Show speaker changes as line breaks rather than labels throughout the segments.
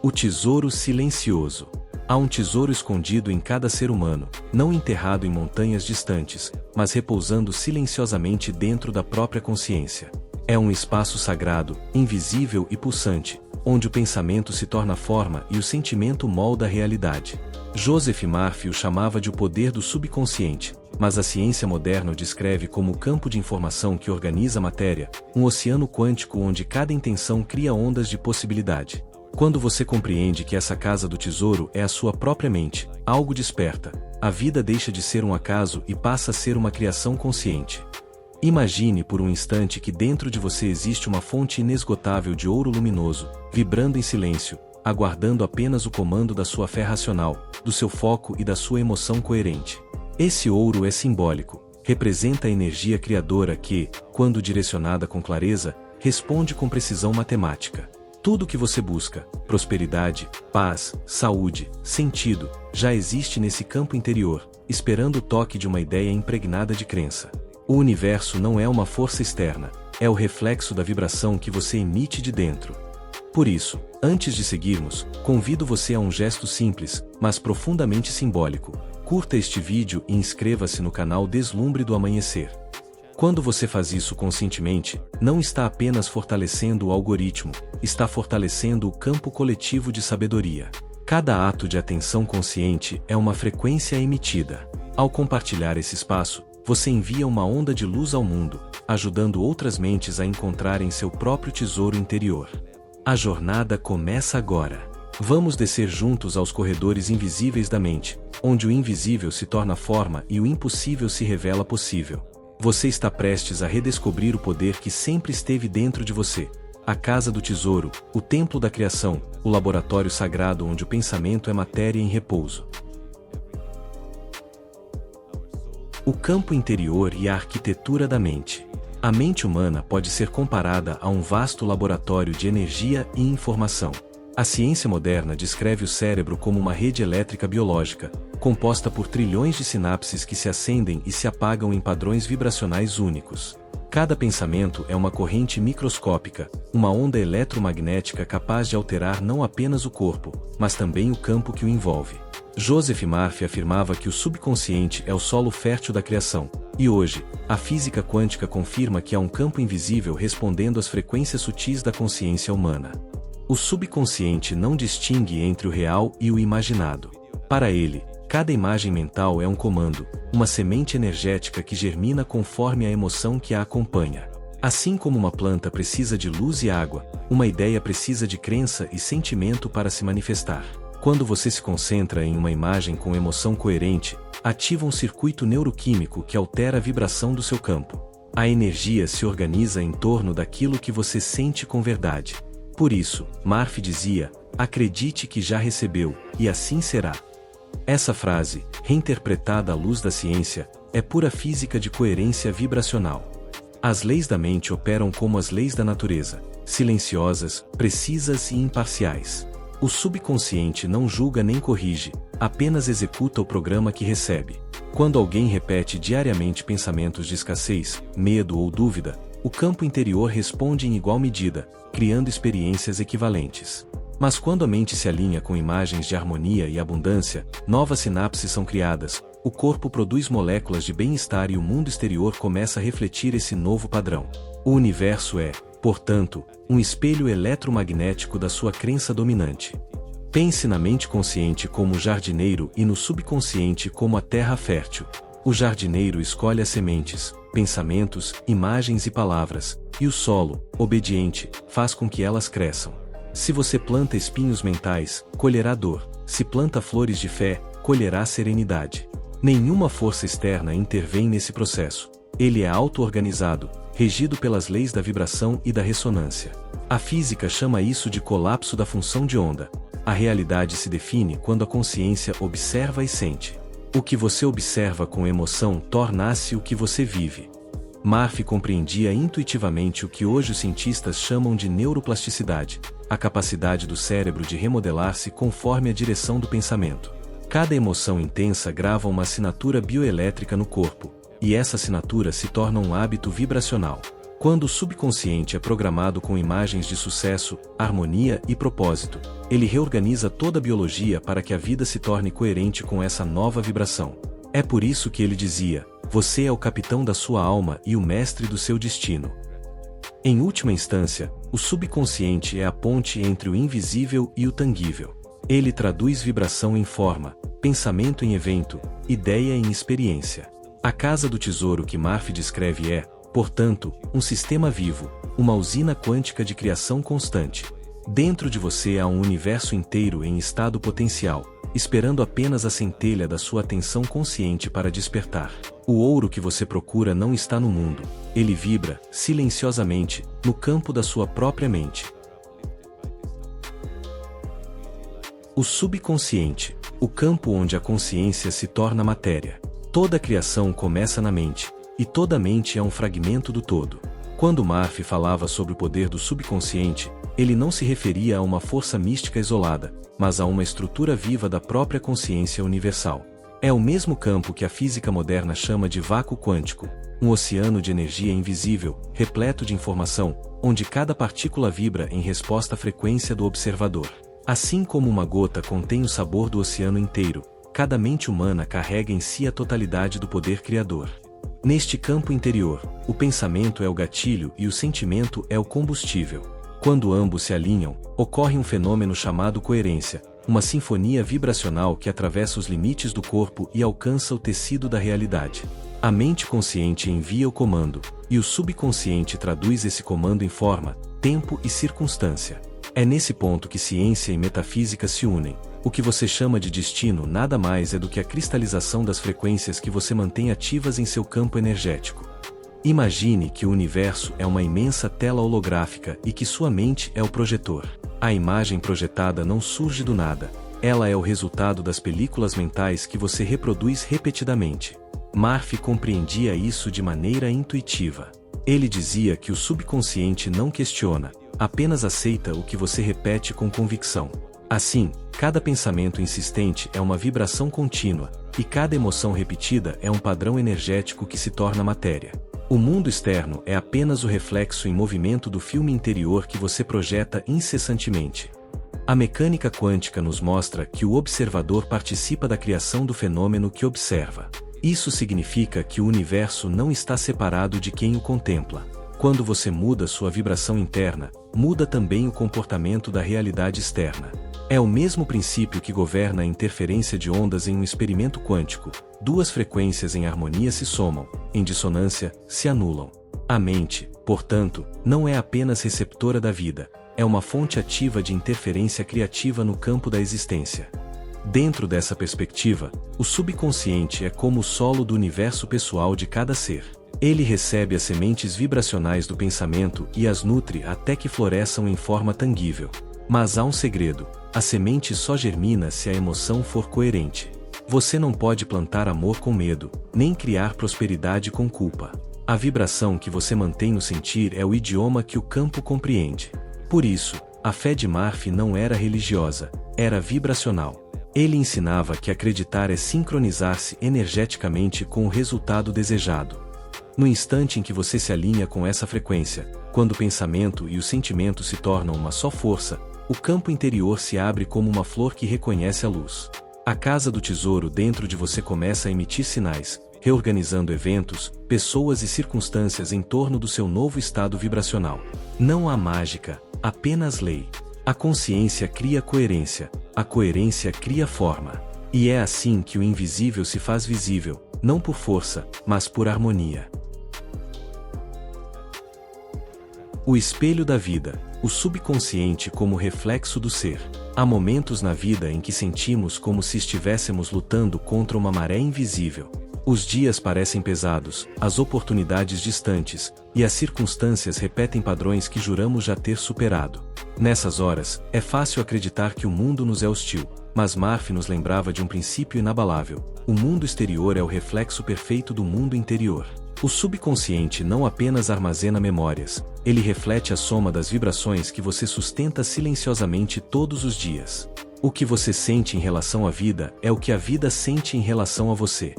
O tesouro silencioso. Há um tesouro escondido em cada ser humano, não enterrado em montanhas distantes, mas repousando silenciosamente dentro da própria consciência. É um espaço sagrado, invisível e pulsante, onde o pensamento se torna forma e o sentimento molda a realidade. Joseph Murphy o chamava de o poder do subconsciente, mas a ciência moderna o descreve como o campo de informação que organiza a matéria, um oceano quântico onde cada intenção cria ondas de possibilidade. Quando você compreende que essa casa do tesouro é a sua própria mente, algo desperta, a vida deixa de ser um acaso e passa a ser uma criação consciente. Imagine por um instante que dentro de você existe uma fonte inesgotável de ouro luminoso, vibrando em silêncio, aguardando apenas o comando da sua fé racional, do seu foco e da sua emoção coerente. Esse ouro é simbólico, representa a energia criadora que, quando direcionada com clareza, responde com precisão matemática. Tudo o que você busca, prosperidade, paz, saúde, sentido, já existe nesse campo interior, esperando o toque de uma ideia impregnada de crença. O universo não é uma força externa, é o reflexo da vibração que você emite de dentro. Por isso, antes de seguirmos, convido você a um gesto simples, mas profundamente simbólico. Curta este vídeo e inscreva-se no canal Deslumbre do Amanhecer. Quando você faz isso conscientemente, não está apenas fortalecendo o algoritmo, está fortalecendo o campo coletivo de sabedoria. Cada ato de atenção consciente é uma frequência emitida. Ao compartilhar esse espaço, você envia uma onda de luz ao mundo, ajudando outras mentes a encontrarem seu próprio tesouro interior. A jornada começa agora. Vamos descer juntos aos corredores invisíveis da mente, onde o invisível se torna forma e o impossível se revela possível. Você está prestes a redescobrir o poder que sempre esteve dentro de você. A casa do tesouro, o templo da criação, o laboratório sagrado onde o pensamento é matéria em repouso. O campo interior e a arquitetura da mente. A mente humana pode ser comparada a um vasto laboratório de energia e informação. A ciência moderna descreve o cérebro como uma rede elétrica biológica, composta por trilhões de sinapses que se acendem e se apagam em padrões vibracionais únicos. Cada pensamento é uma corrente microscópica, uma onda eletromagnética capaz de alterar não apenas o corpo, mas também o campo que o envolve. Joseph Murphy afirmava que o subconsciente é o solo fértil da criação, e hoje, a física quântica confirma que há um campo invisível respondendo às frequências sutis da consciência humana. O subconsciente não distingue entre o real e o imaginado. Para ele, cada imagem mental é um comando, uma semente energética que germina conforme a emoção que a acompanha. Assim como uma planta precisa de luz e água, uma ideia precisa de crença e sentimento para se manifestar. Quando você se concentra em uma imagem com emoção coerente, ativa um circuito neuroquímico que altera a vibração do seu campo. A energia se organiza em torno daquilo que você sente com verdade. Por isso, Murphy dizia, acredite que já recebeu, e assim será. Essa frase, reinterpretada à luz da ciência, é pura física de coerência vibracional. As leis da mente operam como as leis da natureza, silenciosas, precisas e imparciais. O subconsciente não julga nem corrige, apenas executa o programa que recebe. Quando alguém repete diariamente pensamentos de escassez, medo ou dúvida, o campo interior responde em igual medida, criando experiências equivalentes. Mas quando a mente se alinha com imagens de harmonia e abundância, novas sinapses são criadas, o corpo produz moléculas de bem-estar e o mundo exterior começa a refletir esse novo padrão. O universo é, portanto, um espelho eletromagnético da sua crença dominante. Pense na mente consciente como o jardineiro e no subconsciente como a terra fértil. O jardineiro escolhe as sementes, pensamentos, imagens e palavras, e o solo, obediente, faz com que elas cresçam. Se você planta espinhos mentais, colherá dor. Se planta flores de fé, colherá serenidade. Nenhuma força externa intervém nesse processo. Ele é auto-organizado, regido pelas leis da vibração e da ressonância. A física chama isso de colapso da função de onda. A realidade se define quando a consciência observa e sente. O que você observa com emoção torna-se o que você vive. Murphy compreendia intuitivamente o que hoje os cientistas chamam de neuroplasticidade, a capacidade do cérebro de remodelar-se conforme a direção do pensamento. Cada emoção intensa grava uma assinatura bioelétrica no corpo, e essa assinatura se torna um hábito vibracional. Quando o subconsciente é programado com imagens de sucesso, harmonia e propósito, ele reorganiza toda a biologia para que a vida se torne coerente com essa nova vibração. É por isso que ele dizia: você é o capitão da sua alma e o mestre do seu destino. Em última instância, o subconsciente é a ponte entre o invisível e o tangível. Ele traduz vibração em forma, pensamento em evento, ideia em experiência. A casa do tesouro que Murphy descreve é, portanto, um sistema vivo, uma usina quântica de criação constante. Dentro de você há um universo inteiro em estado potencial, esperando apenas a centelha da sua atenção consciente para despertar. O ouro que você procura não está no mundo, ele vibra, silenciosamente, no campo da sua própria mente. O subconsciente, o campo onde a consciência se torna matéria. Toda a criação começa na mente, e toda mente é um fragmento do todo. Quando Murphy falava sobre o poder do subconsciente, ele não se referia a uma força mística isolada, mas a uma estrutura viva da própria consciência universal. É o mesmo campo que a física moderna chama de vácuo quântico, um oceano de energia invisível, repleto de informação, onde cada partícula vibra em resposta à frequência do observador. Assim como uma gota contém o sabor do oceano inteiro, cada mente humana carrega em si a totalidade do poder criador. Neste campo interior, o pensamento é o gatilho e o sentimento é o combustível. Quando ambos se alinham, ocorre um fenômeno chamado coerência, uma sinfonia vibracional que atravessa os limites do corpo e alcança o tecido da realidade. A mente consciente envia o comando, e o subconsciente traduz esse comando em forma, tempo e circunstância. É nesse ponto que ciência e metafísica se unem. O que você chama de destino nada mais é do que a cristalização das frequências que você mantém ativas em seu campo energético. Imagine que o universo é uma imensa tela holográfica e que sua mente é o projetor. A imagem projetada não surge do nada, ela é o resultado das películas mentais que você reproduz repetidamente. Murphy compreendia isso de maneira intuitiva. Ele dizia que o subconsciente não questiona, apenas aceita o que você repete com convicção. Assim, cada pensamento insistente é uma vibração contínua, e cada emoção repetida é um padrão energético que se torna matéria. O mundo externo é apenas o reflexo em movimento do filme interior que você projeta incessantemente. A mecânica quântica nos mostra que o observador participa da criação do fenômeno que observa. Isso significa que o universo não está separado de quem o contempla. Quando você muda sua vibração interna, muda também o comportamento da realidade externa. É o mesmo princípio que governa a interferência de ondas em um experimento quântico. Duas frequências em harmonia se somam, em dissonância, se anulam. A mente, portanto, não é apenas receptora da vida, é uma fonte ativa de interferência criativa no campo da existência. Dentro dessa perspectiva, o subconsciente é como o solo do universo pessoal de cada ser. Ele recebe as sementes vibracionais do pensamento e as nutre até que floresçam em forma tangível. Mas há um segredo: a semente só germina se a emoção for coerente. Você não pode plantar amor com medo, nem criar prosperidade com culpa. A vibração que você mantém no sentir é o idioma que o campo compreende. Por isso, a fé de Murphy não era religiosa, era vibracional. Ele ensinava que acreditar é sincronizar-se energeticamente com o resultado desejado. No instante em que você se alinha com essa frequência, quando o pensamento e o sentimento se tornam uma só força, o campo interior se abre como uma flor que reconhece a luz. A casa do tesouro dentro de você começa a emitir sinais, reorganizando eventos, pessoas e circunstâncias em torno do seu novo estado vibracional. Não há mágica, apenas lei. A consciência cria coerência, a coerência cria forma. E é assim que o invisível se faz visível, não por força, mas por harmonia. O espelho da vida, o subconsciente como reflexo do ser. Há momentos na vida em que sentimos como se estivéssemos lutando contra uma maré invisível. Os dias parecem pesados, as oportunidades distantes, e as circunstâncias repetem padrões que juramos já ter superado. Nessas horas, é fácil acreditar que o mundo nos é hostil, mas Murphy nos lembrava de um princípio inabalável: o mundo exterior é o reflexo perfeito do mundo interior. O subconsciente não apenas armazena memórias, ele reflete a soma das vibrações que você sustenta silenciosamente todos os dias. O que você sente em relação à vida é o que a vida sente em relação a você.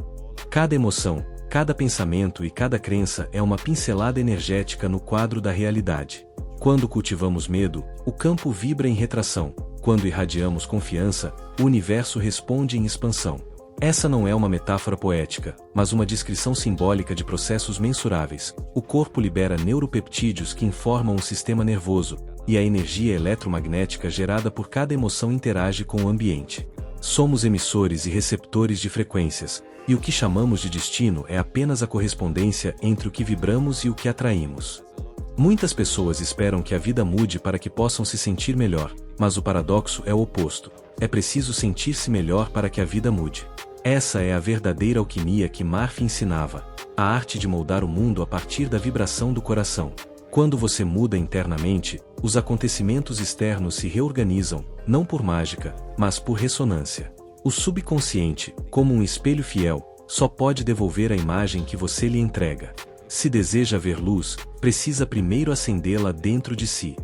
Cada emoção, Cada pensamento e cada crença é uma pincelada energética no quadro da realidade. Quando cultivamos medo, o campo vibra em retração. Quando irradiamos confiança, o universo responde em expansão. Essa não é uma metáfora poética, mas uma descrição simbólica de processos mensuráveis. O corpo libera neuropeptídeos que informam o sistema nervoso, e a energia eletromagnética gerada por cada emoção interage com o ambiente. Somos emissores e receptores de frequências, e o que chamamos de destino é apenas a correspondência entre o que vibramos e o que atraímos. Muitas pessoas esperam que a vida mude para que possam se sentir melhor, mas o paradoxo é o oposto. É preciso sentir-se melhor para que a vida mude. Essa é a verdadeira alquimia que Murphy ensinava, a arte de moldar o mundo a partir da vibração do coração. Quando você muda internamente, os acontecimentos externos se reorganizam, não por mágica, mas por ressonância. O subconsciente, como um espelho fiel, só pode devolver a imagem que você lhe entrega. Se deseja ver luz, precisa primeiro acendê-la dentro de si.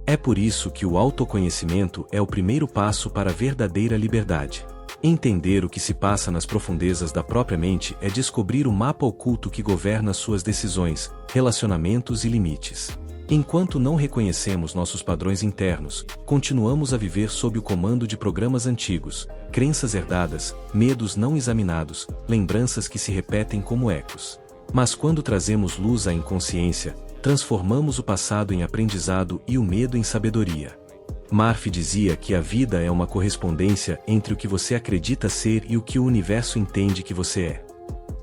É por isso que o autoconhecimento é o primeiro passo para a verdadeira liberdade. Entender o que se passa nas profundezas da própria mente é descobrir o mapa oculto que governa suas decisões, relacionamentos e limites. Enquanto não reconhecemos nossos padrões internos, continuamos a viver sob o comando de programas antigos, crenças herdadas, medos não examinados, lembranças que se repetem como ecos. Mas quando trazemos luz à inconsciência, transformamos o passado em aprendizado e o medo em sabedoria. Murphy dizia que a vida é uma correspondência entre o que você acredita ser e o que o universo entende que você é.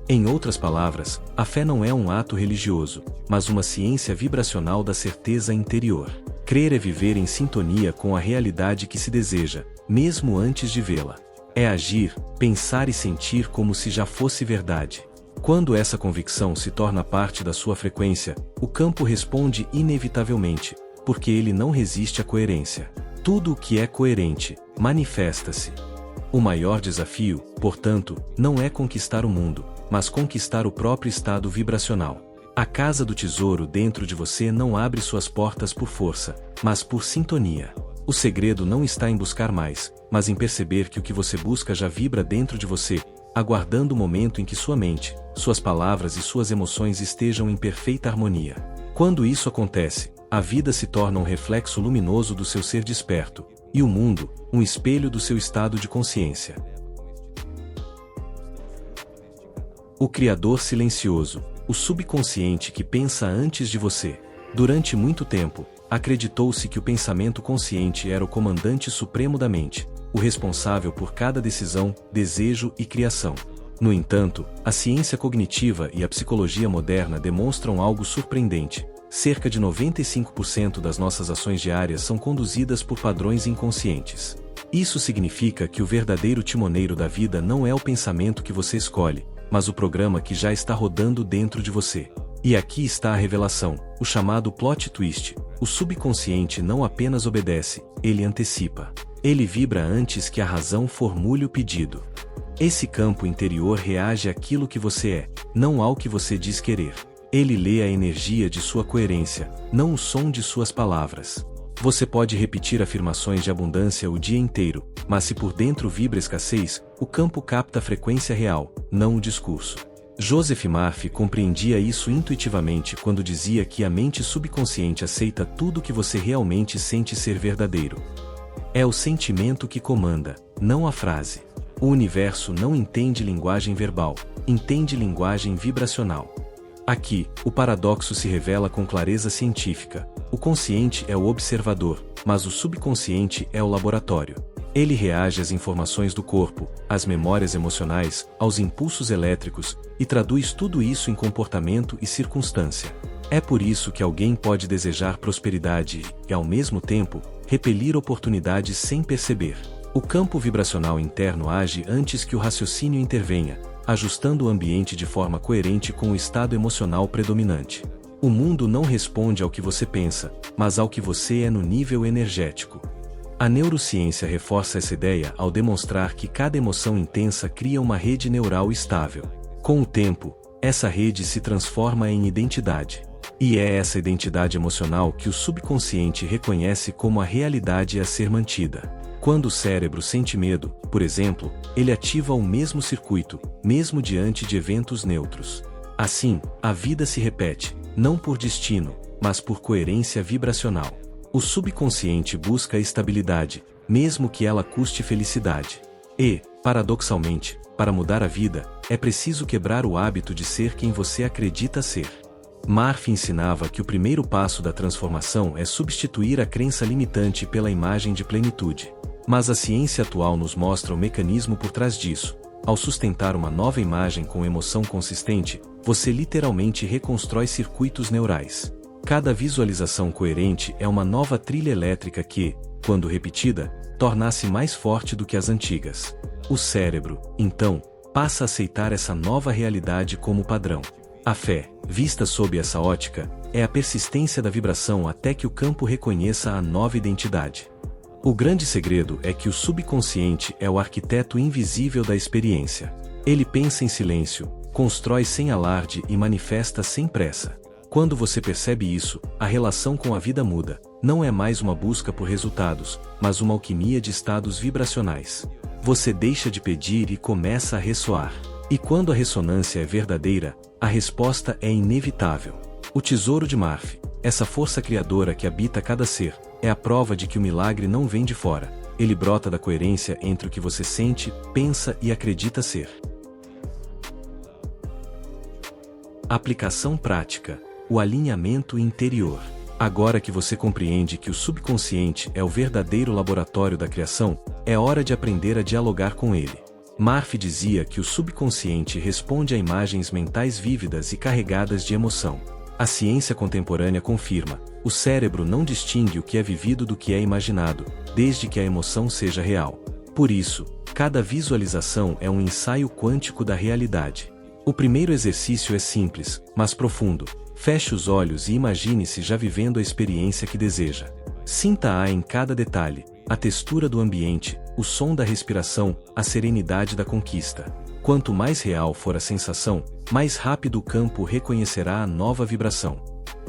Em outras palavras, a fé não é um ato religioso, mas uma ciência vibracional da certeza interior. Crer é viver em sintonia com a realidade que se deseja, mesmo antes de vê-la. É agir, pensar e sentir como se já fosse verdade. Quando essa convicção se torna parte da sua frequência, o campo responde inevitavelmente, porque ele não resiste à coerência. Tudo o que é coerente, manifesta-se. O maior desafio, portanto, não é conquistar o mundo, mas conquistar o próprio estado vibracional. A casa do tesouro dentro de você não abre suas portas por força, mas por sintonia. O segredo não está em buscar mais, mas em perceber que o que você busca já vibra dentro de você, aguardando o momento em que sua mente, suas palavras e suas emoções estejam em perfeita harmonia. Quando isso acontece, a vida se torna um reflexo luminoso do seu ser desperto, e o mundo, um espelho do seu estado de consciência. O Criador silencioso, o subconsciente que pensa antes de você. Durante muito tempo, acreditou-se que o pensamento consciente era o comandante supremo da mente, o responsável por cada decisão, desejo e criação. No entanto, a ciência cognitiva e a psicologia moderna demonstram algo surpreendente. Cerca de 95% das nossas ações diárias são conduzidas por padrões inconscientes. Isso significa que o verdadeiro timoneiro da vida não é o pensamento que você escolhe, mas o programa que já está rodando dentro de você. E aqui está a revelação, o chamado plot twist. O subconsciente não apenas obedece, ele antecipa. Ele vibra antes que a razão formule o pedido. Esse campo interior reage àquilo que você é, não ao que você diz querer. Ele lê a energia de sua coerência, não o som de suas palavras. Você pode repetir afirmações de abundância o dia inteiro, mas se por dentro vibra escassez, o campo capta a frequência real, não o discurso. Joseph Murphy compreendia isso intuitivamente quando dizia que a mente subconsciente aceita tudo que você realmente sente ser verdadeiro. É o sentimento que comanda, não a frase. O universo não entende linguagem verbal, entende linguagem vibracional. Aqui, o paradoxo se revela com clareza científica. O consciente é o observador, mas o subconsciente é o laboratório. Ele reage às informações do corpo, às memórias emocionais, aos impulsos elétricos, e traduz tudo isso em comportamento e circunstância. É por isso que alguém pode desejar prosperidade e, ao mesmo tempo, repelir oportunidades sem perceber. O campo vibracional interno age antes que o raciocínio intervenha, ajustando o ambiente de forma coerente com o estado emocional predominante. O mundo não responde ao que você pensa, mas ao que você é no nível energético. A neurociência reforça essa ideia ao demonstrar que cada emoção intensa cria uma rede neural estável. Com o tempo, essa rede se transforma em identidade. E é essa identidade emocional que o subconsciente reconhece como a realidade a ser mantida. Quando o cérebro sente medo, por exemplo, ele ativa o mesmo circuito, mesmo diante de eventos neutros. Assim, a vida se repete, não por destino, mas por coerência vibracional. O subconsciente busca a estabilidade, mesmo que ela custe felicidade. E, paradoxalmente, para mudar a vida, é preciso quebrar o hábito de ser quem você acredita ser. Murphy ensinava que o primeiro passo da transformação é substituir a crença limitante pela imagem de plenitude. Mas a ciência atual nos mostra o mecanismo por trás disso. Ao sustentar uma nova imagem com emoção consistente, você literalmente reconstrói circuitos neurais. Cada visualização coerente é uma nova trilha elétrica que, quando repetida, torna-se mais forte do que as antigas. O cérebro, então, passa a aceitar essa nova realidade como padrão. A fé, vista sob essa ótica, é a persistência da vibração até que o campo reconheça a nova identidade. O grande segredo é que o subconsciente é o arquiteto invisível da experiência. Ele pensa em silêncio, constrói sem alarde e manifesta sem pressa. Quando você percebe isso, a relação com a vida muda. Não é mais uma busca por resultados, mas uma alquimia de estados vibracionais. Você deixa de pedir e começa a ressoar. E quando a ressonância é verdadeira, a resposta é inevitável. O tesouro de Murphy, essa força criadora que habita cada ser, é a prova de que o milagre não vem de fora. Ele brota da coerência entre o que você sente, pensa e acredita ser. Aplicação prática: o alinhamento interior. Agora que você compreende que o subconsciente é o verdadeiro laboratório da criação, é hora de aprender a dialogar com ele. Murphy dizia que o subconsciente responde a imagens mentais vívidas e carregadas de emoção. A ciência contemporânea confirma: o cérebro não distingue o que é vivido do que é imaginado, desde que a emoção seja real. Por isso, cada visualização é um ensaio quântico da realidade. O primeiro exercício é simples, mas profundo. Feche os olhos e imagine-se já vivendo a experiência que deseja. Sinta-a em cada detalhe: a textura do ambiente, o som da respiração, a serenidade da conquista. Quanto mais real for a sensação, mais rápido o campo reconhecerá a nova vibração.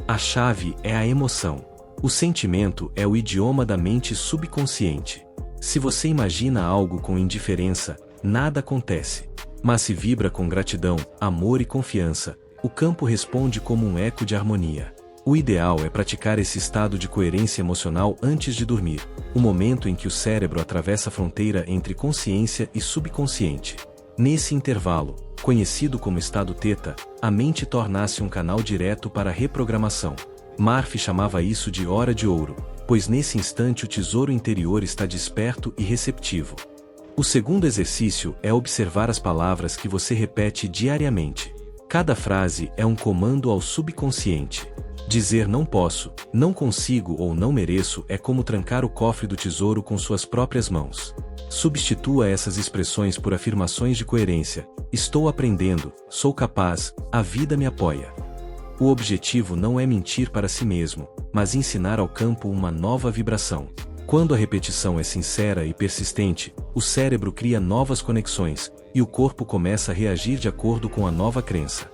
A chave é a emoção. O sentimento é o idioma da mente subconsciente. Se você imagina algo com indiferença, nada acontece. Mas se vibra com gratidão, amor e confiança, o campo responde como um eco de harmonia. O ideal é praticar esse estado de coerência emocional antes de dormir, o momento em que o cérebro atravessa a fronteira entre consciência e subconsciente. Nesse intervalo, conhecido como estado teta, a mente torna-se um canal direto para a reprogramação. Murphy chamava isso de hora de ouro, pois nesse instante o tesouro interior está desperto e receptivo. O segundo exercício é observar as palavras que você repete diariamente. Cada frase é um comando ao subconsciente. Dizer não posso, não consigo ou não mereço é como trancar o cofre do tesouro com suas próprias mãos. Substitua essas expressões por afirmações de coerência: estou aprendendo, sou capaz, a vida me apoia. O objetivo não é mentir para si mesmo, mas ensinar ao campo uma nova vibração. Quando a repetição é sincera e persistente, o cérebro cria novas conexões, e o corpo começa a reagir de acordo com a nova crença.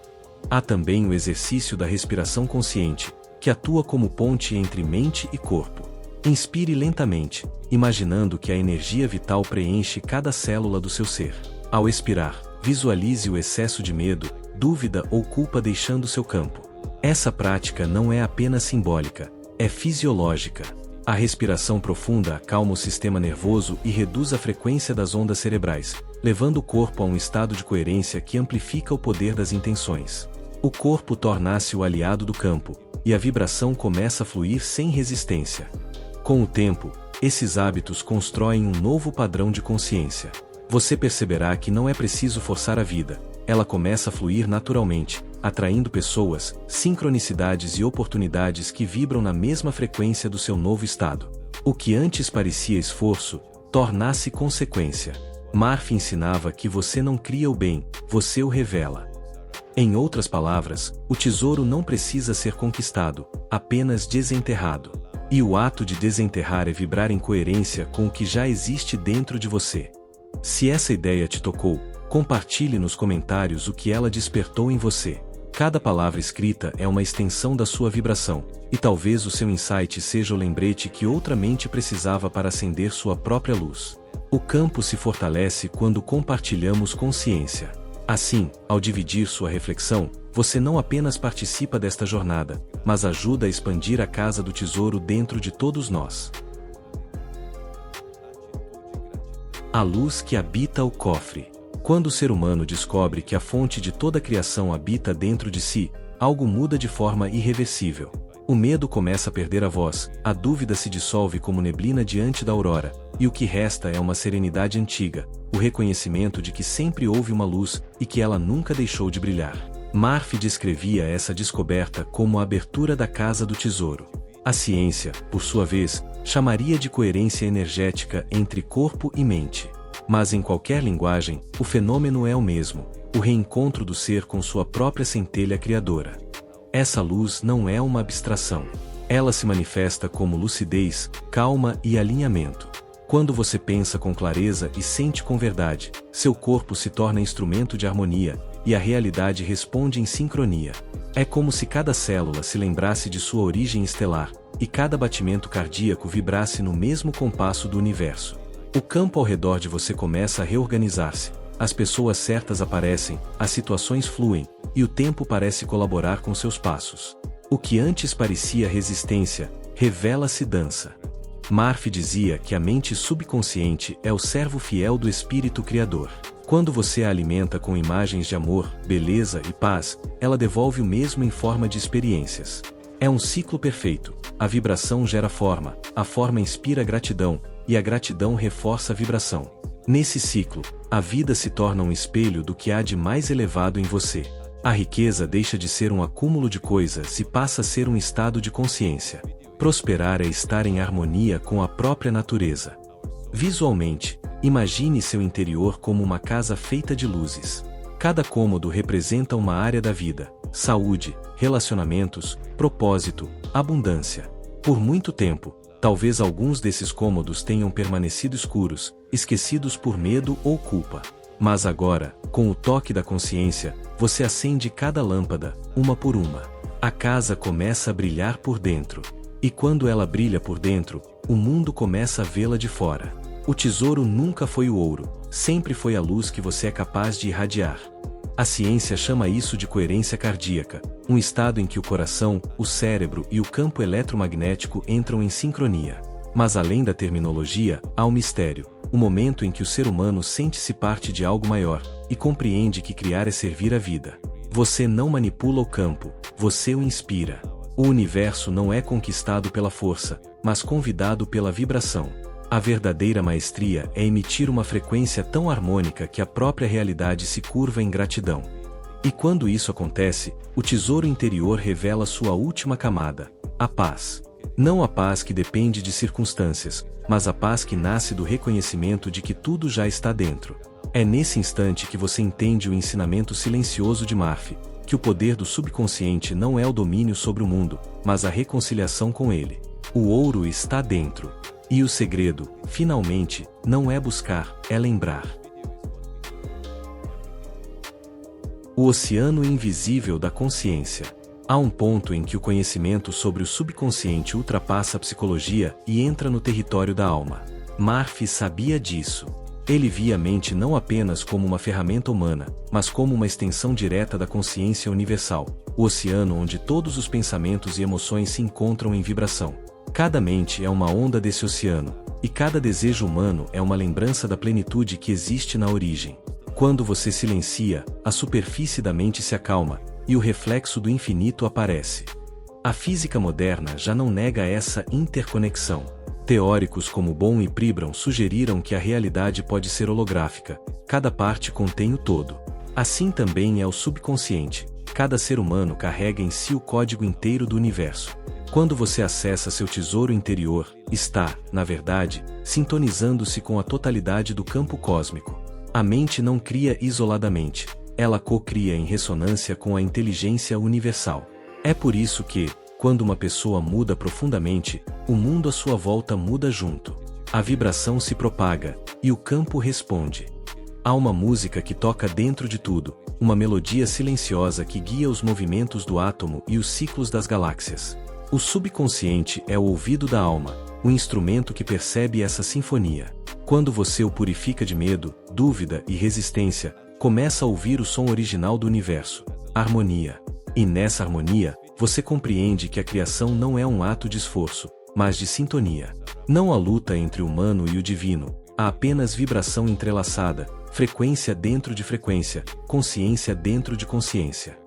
Há também o exercício da respiração consciente, que atua como ponte entre mente e corpo. Inspire lentamente, imaginando que a energia vital preenche cada célula do seu ser. Ao expirar, visualize o excesso de medo, dúvida ou culpa deixando seu campo. Essa prática não é apenas simbólica, é fisiológica. A respiração profunda acalma o sistema nervoso e reduz a frequência das ondas cerebrais, levando o corpo a um estado de coerência que amplifica o poder das intenções. O corpo torna-se o aliado do campo, e a vibração começa a fluir sem resistência. Com o tempo, esses hábitos constroem um novo padrão de consciência. Você perceberá que não é preciso forçar a vida, ela começa a fluir naturalmente, atraindo pessoas, sincronicidades e oportunidades que vibram na mesma frequência do seu novo estado. O que antes parecia esforço, torna-se consequência. Murphy ensinava que você não cria o bem, você o revela. Em outras palavras, o tesouro não precisa ser conquistado, apenas desenterrado. E o ato de desenterrar é vibrar em coerência com o que já existe dentro de você. Se essa ideia te tocou, compartilhe nos comentários o que ela despertou em você. Cada palavra escrita é uma extensão da sua vibração, e talvez o seu insight seja o lembrete que outra mente precisava para acender sua própria luz. O campo se fortalece quando compartilhamos consciência. Assim, ao dividir sua reflexão, você não apenas participa desta jornada, mas ajuda a expandir a casa do tesouro dentro de todos nós. A luz que habita o cofre. Quando o ser humano descobre que a fonte de toda a criação habita dentro de si, algo muda de forma irreversível. O medo começa a perder a voz, a dúvida se dissolve como neblina diante da aurora, e o que resta é uma serenidade antiga, o reconhecimento de que sempre houve uma luz e que ela nunca deixou de brilhar. Murphy descrevia essa descoberta como a abertura da casa do tesouro. A ciência, por sua vez, chamaria de coerência energética entre corpo e mente. Mas em qualquer linguagem, o fenômeno é o mesmo, o reencontro do ser com sua própria centelha criadora. Essa luz não é uma abstração. Ela se manifesta como lucidez, calma e alinhamento. Quando você pensa com clareza e sente com verdade, seu corpo se torna instrumento de harmonia, e a realidade responde em sincronia. É como se cada célula se lembrasse de sua origem estelar, e cada batimento cardíaco vibrasse no mesmo compasso do universo. O campo ao redor de você começa a reorganizar-se, as pessoas certas aparecem, as situações fluem, e o tempo parece colaborar com seus passos. O que antes parecia resistência, revela-se dança. Murphy dizia que a mente subconsciente é o servo fiel do espírito criador. Quando você a alimenta com imagens de amor, beleza e paz, ela devolve o mesmo em forma de experiências. É um ciclo perfeito. A vibração gera forma, a forma inspira gratidão, e a gratidão reforça a vibração. Nesse ciclo, a vida se torna um espelho do que há de mais elevado em você. A riqueza deixa de ser um acúmulo de coisas e passa a ser um estado de consciência. Prosperar é estar em harmonia com a própria natureza. Visualmente, imagine seu interior como uma casa feita de luzes. Cada cômodo representa uma área da vida: saúde, relacionamentos, propósito, abundância. Por muito tempo, talvez alguns desses cômodos tenham permanecido escuros, esquecidos por medo ou culpa. Mas agora, com o toque da consciência, você acende cada lâmpada, uma por uma. A casa começa a brilhar por dentro. E quando ela brilha por dentro, o mundo começa a vê-la de fora. O tesouro nunca foi o ouro, sempre foi a luz que você é capaz de irradiar. A ciência chama isso de coerência cardíaca, um estado em que o coração, o cérebro e o campo eletromagnético entram em sincronia. Mas além da terminologia, há um mistério, o momento em que o ser humano sente-se parte de algo maior, e compreende que criar é servir a vida. Você não manipula o campo, você o inspira. O universo não é conquistado pela força, mas convidado pela vibração. A verdadeira maestria é emitir uma frequência tão harmônica que a própria realidade se curva em gratidão. E quando isso acontece, o tesouro interior revela sua última camada: a paz. Não a paz que depende de circunstâncias, mas a paz que nasce do reconhecimento de que tudo já está dentro. É nesse instante que você entende o ensinamento silencioso de Murphy, que o poder do subconsciente não é o domínio sobre o mundo, mas a reconciliação com ele. O ouro está dentro. E o segredo, finalmente, não é buscar, é lembrar. O oceano invisível da consciência. Há um ponto em que o conhecimento sobre o subconsciente ultrapassa a psicologia e entra no território da alma. Murphy sabia disso. Ele via a mente não apenas como uma ferramenta humana, mas como uma extensão direta da consciência universal, o oceano onde todos os pensamentos e emoções se encontram em vibração. Cada mente é uma onda desse oceano, e cada desejo humano é uma lembrança da plenitude que existe na origem. Quando você silencia, a superfície da mente se acalma, e o reflexo do infinito aparece. A física moderna já não nega essa interconexão. Teóricos como Bohm e Pribram sugeriram que a realidade pode ser holográfica, cada parte contém o todo. Assim também é o subconsciente, cada ser humano carrega em si o código inteiro do universo. Quando você acessa seu tesouro interior, está, na verdade, sintonizando-se com a totalidade do campo cósmico. A mente não cria isoladamente, ela co-cria em ressonância com a inteligência universal. É por isso que, quando uma pessoa muda profundamente, o mundo à sua volta muda junto. A vibração se propaga, e o campo responde. Há uma música que toca dentro de tudo, uma melodia silenciosa que guia os movimentos do átomo e os ciclos das galáxias. O subconsciente é o ouvido da alma, o instrumento que percebe essa sinfonia. Quando você o purifica de medo, dúvida e resistência, começa a ouvir o som original do universo, harmonia. E nessa harmonia, você compreende que a criação não é um ato de esforço, mas de sintonia. Não há luta entre o humano e o divino, há apenas vibração entrelaçada, frequência dentro de frequência, consciência dentro de consciência.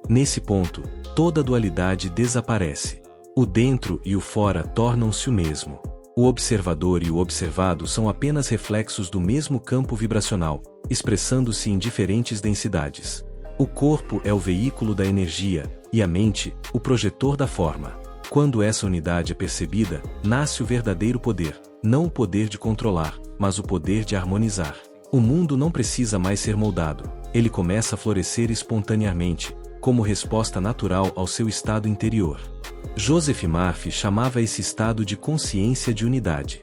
Nesse ponto, toda dualidade desaparece. O dentro e o fora tornam-se o mesmo. O observador e o observado são apenas reflexos do mesmo campo vibracional, expressando-se em diferentes densidades. O corpo é o veículo da energia, e a mente, o projetor da forma. Quando essa unidade é percebida, nasce o verdadeiro poder, não o poder de controlar, mas o poder de harmonizar. O mundo não precisa mais ser moldado, ele começa a florescer espontaneamente, como resposta natural ao seu estado interior. Joseph Murphy chamava esse estado de consciência de unidade.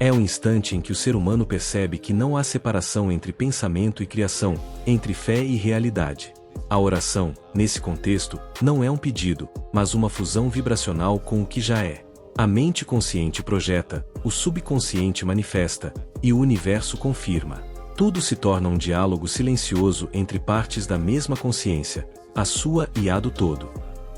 É o instante em que o ser humano percebe que não há separação entre pensamento e criação, entre fé e realidade. A oração, nesse contexto, não é um pedido, mas uma fusão vibracional com o que já é. A mente consciente projeta, o subconsciente manifesta, e o universo confirma. Tudo se torna um diálogo silencioso entre partes da mesma consciência, a sua e a do todo.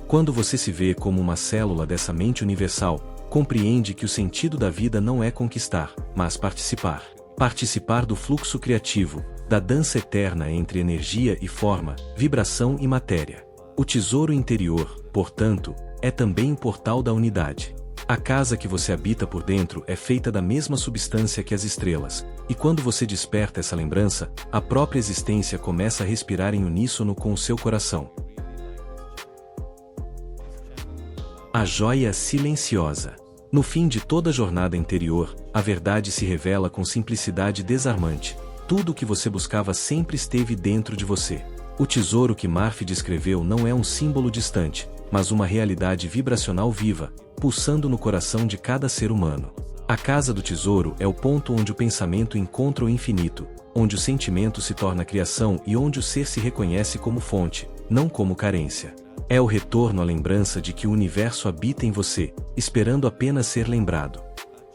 Quando você se vê como uma célula dessa mente universal, compreende que o sentido da vida não é conquistar, mas participar. Participar do fluxo criativo, da dança eterna entre energia e forma, vibração e matéria. O tesouro interior, portanto, é também o portal da unidade. A casa que você habita por dentro é feita da mesma substância que as estrelas, e quando você desperta essa lembrança, a própria existência começa a respirar em uníssono com o seu coração. A joia silenciosa. No fim de toda jornada interior, a verdade se revela com simplicidade desarmante. Tudo o que você buscava sempre esteve dentro de você. O tesouro que Murphy descreveu não é um símbolo distante, mas uma realidade vibracional viva, pulsando no coração de cada ser humano. A casa do tesouro é o ponto onde o pensamento encontra o infinito, onde o sentimento se torna criação e onde o ser se reconhece como fonte, não como carência. É o retorno à lembrança de que o universo habita em você, esperando apenas ser lembrado.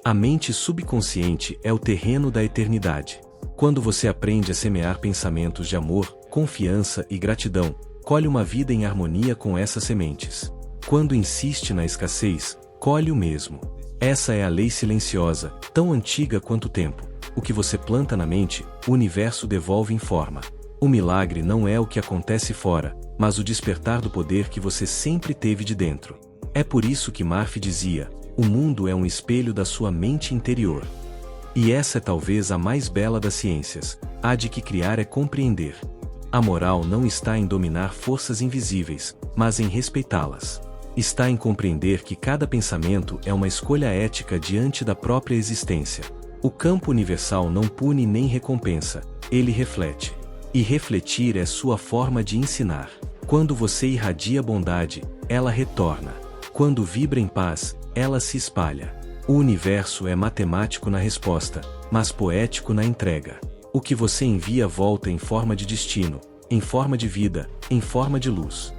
A mente subconsciente é o terreno da eternidade. Quando você aprende a semear pensamentos de amor, confiança e gratidão, colhe uma vida em harmonia com essas sementes. Quando insiste na escassez, colhe o mesmo. Essa é a lei silenciosa, tão antiga quanto o tempo. O que você planta na mente, o universo devolve em forma. O milagre não é o que acontece fora, mas o despertar do poder que você sempre teve de dentro. É por isso que Murphy dizia: o mundo é um espelho da sua mente interior. E essa é talvez a mais bela das ciências, a de que criar é compreender. A moral não está em dominar forças invisíveis, mas em respeitá-las. Está em compreender que cada pensamento é uma escolha ética diante da própria existência. O campo universal não pune nem recompensa, ele reflete. E refletir é sua forma de ensinar. Quando você irradia bondade, ela retorna. Quando vibra em paz, ela se espalha. O universo é matemático na resposta, mas poético na entrega. O que você envia volta em forma de destino, em forma de vida, em forma de luz.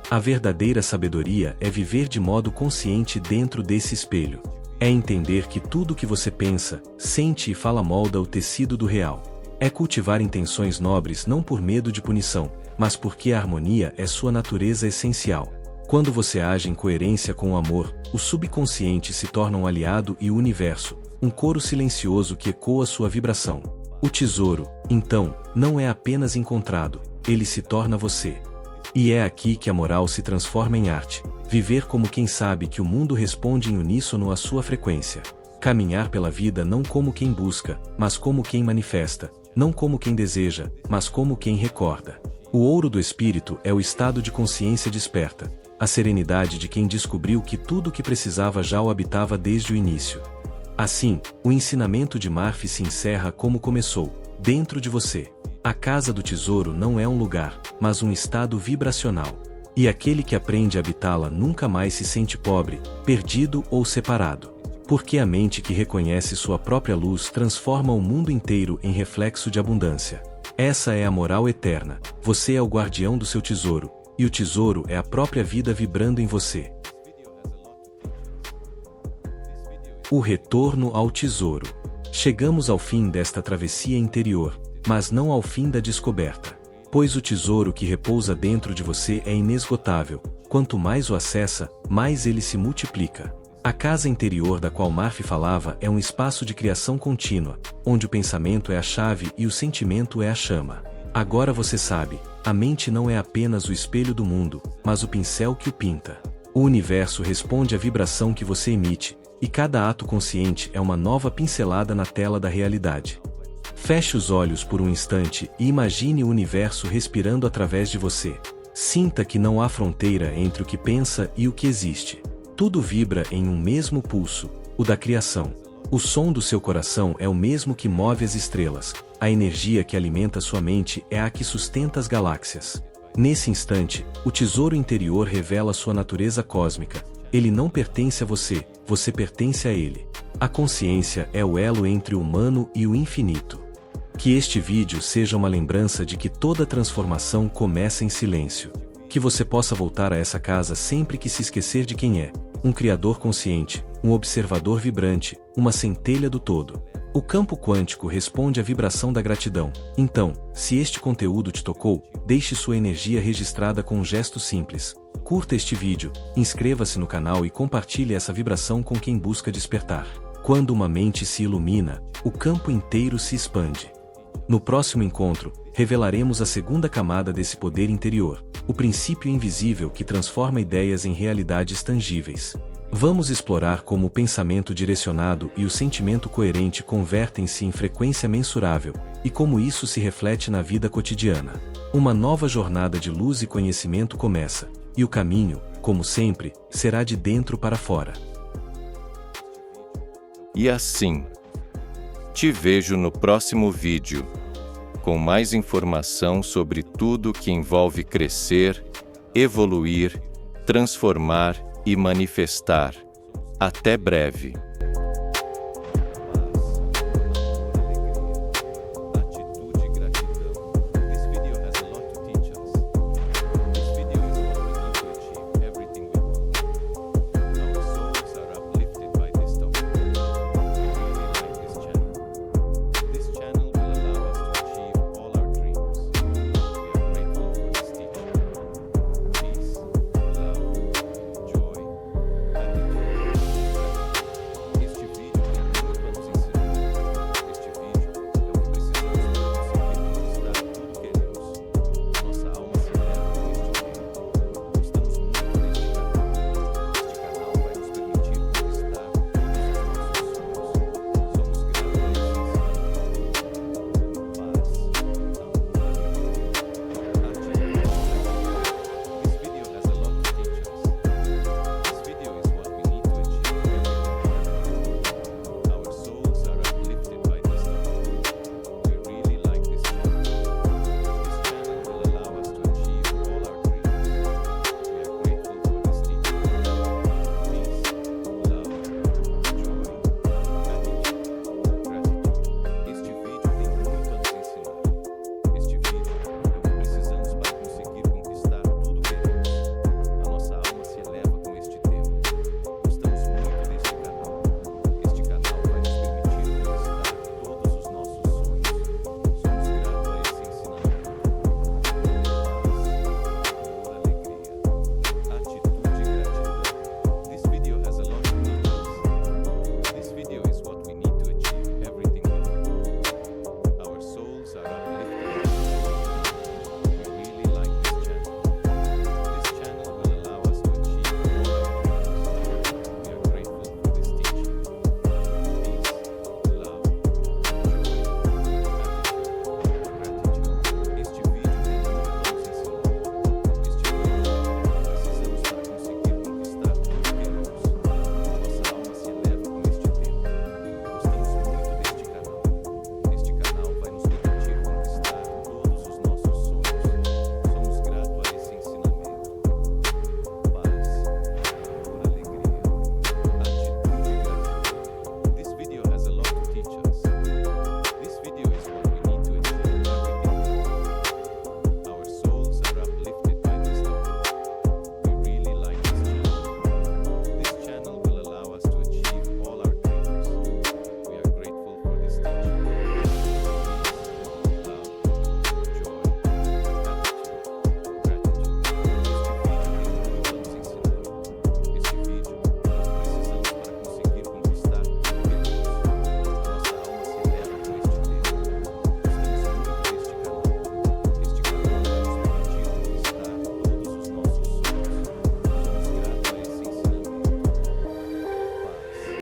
A verdadeira sabedoria é viver de modo consciente dentro desse espelho. É entender que tudo o que você pensa, sente e fala molda o tecido do real. É cultivar intenções nobres não por medo de punição, mas porque a harmonia é sua natureza essencial. Quando você age em coerência com o amor, o subconsciente se torna um aliado e o universo, um coro silencioso que ecoa sua vibração. O tesouro, então, não é apenas encontrado, ele se torna você. E é aqui que a moral se transforma em arte, viver como quem sabe que o mundo responde em uníssono à sua frequência. Caminhar pela vida não como quem busca, mas como quem manifesta, não como quem deseja, mas como quem recorda. O ouro do espírito é o estado de consciência desperta, a serenidade de quem descobriu que tudo o que precisava já o habitava desde o início. Assim, o ensinamento de Murphy se encerra como começou, dentro de você. A casa do tesouro não é um lugar, mas um estado vibracional. E aquele que aprende a habitá-la nunca mais se sente pobre, perdido ou separado. Porque a mente que reconhece sua própria luz transforma o mundo inteiro em reflexo de abundância. Essa é a moral eterna. Você é o guardião do seu tesouro, e o tesouro é a própria vida vibrando em você. O retorno ao tesouro. Chegamos ao fim desta travessia interior, mas não ao fim da descoberta. Pois o tesouro que repousa dentro de você é inesgotável. Quanto mais o acessa, mais ele se multiplica. A casa interior da qual Murphy falava é um espaço de criação contínua, onde o pensamento é a chave e o sentimento é a chama. Agora você sabe, a mente não é apenas o espelho do mundo, mas o pincel que o pinta. O universo responde à vibração que você emite, e cada ato consciente é uma nova pincelada na tela da realidade. Feche os olhos por um instante e imagine o universo respirando através de você. Sinta que não há fronteira entre o que pensa e o que existe. Tudo vibra em um mesmo pulso, o da criação. O som do seu coração é o mesmo que move as estrelas. A energia que alimenta sua mente é a que sustenta as galáxias. Nesse instante, o tesouro interior revela sua natureza cósmica. Ele não pertence a você, você pertence a ele. A consciência é o elo entre o humano e o infinito. Que este vídeo seja uma lembrança de que toda transformação começa em silêncio. Que você possa voltar a essa casa sempre que se esquecer de quem é. Um criador consciente, um observador vibrante, uma centelha do todo. O campo quântico responde à vibração da gratidão. Então, se este conteúdo te tocou, deixe sua energia registrada com um gesto simples. Curta este vídeo, inscreva-se no canal e compartilhe essa vibração com quem busca despertar. Quando uma mente se ilumina, o campo inteiro se expande. No próximo encontro, revelaremos a segunda camada desse poder interior, o princípio invisível que transforma ideias em realidades tangíveis. Vamos explorar como o pensamento direcionado e o sentimento coerente convertem-se em frequência mensurável, e como isso se reflete na vida cotidiana. Uma nova jornada de luz e conhecimento começa, e o caminho, como sempre, será de dentro para fora.
E assim, te vejo no próximo vídeo, com mais informação sobre tudo que envolve crescer, evoluir, transformar e manifestar. Até breve.